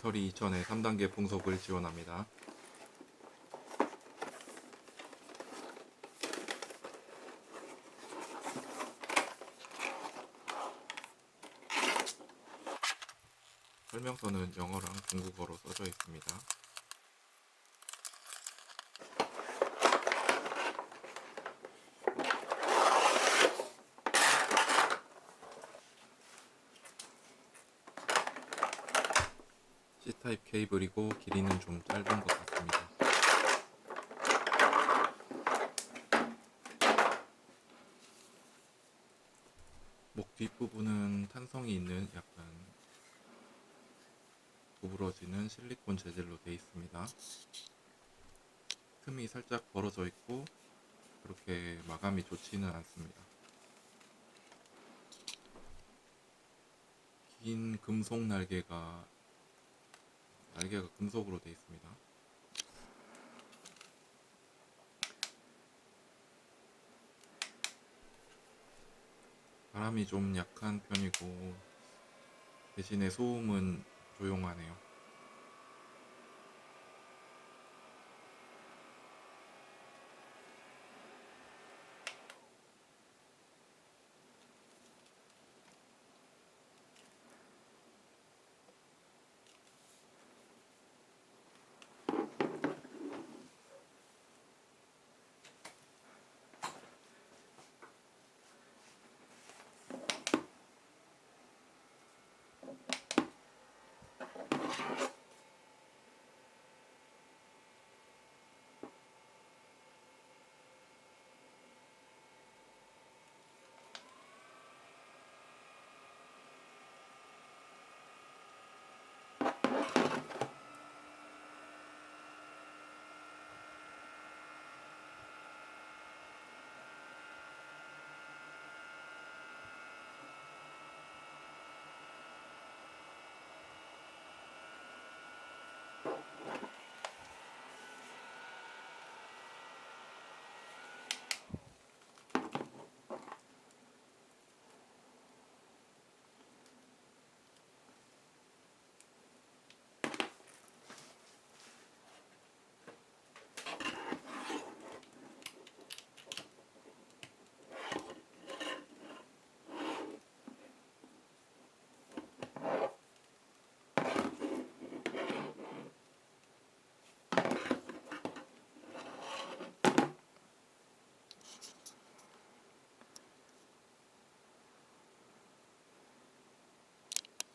철이 2000에 3단계 풍속을 지원합니다. 설명서는 영어랑 중국어로 써져 있습니다. C타입 케이블이고 길이는 좀 짧은 것 같습니다. 목 뒷부분은 탄성이 있는 약간 구부러지는 실리콘 재질로 되어 있습니다. 틈이 살짝 벌어져 있고 그렇게 마감이 좋지는 않습니다. 긴 금속 날개가 금속으로 되어 있습니다. 바람이 좀 약한 편이고 대신에 소음은 조용하네요.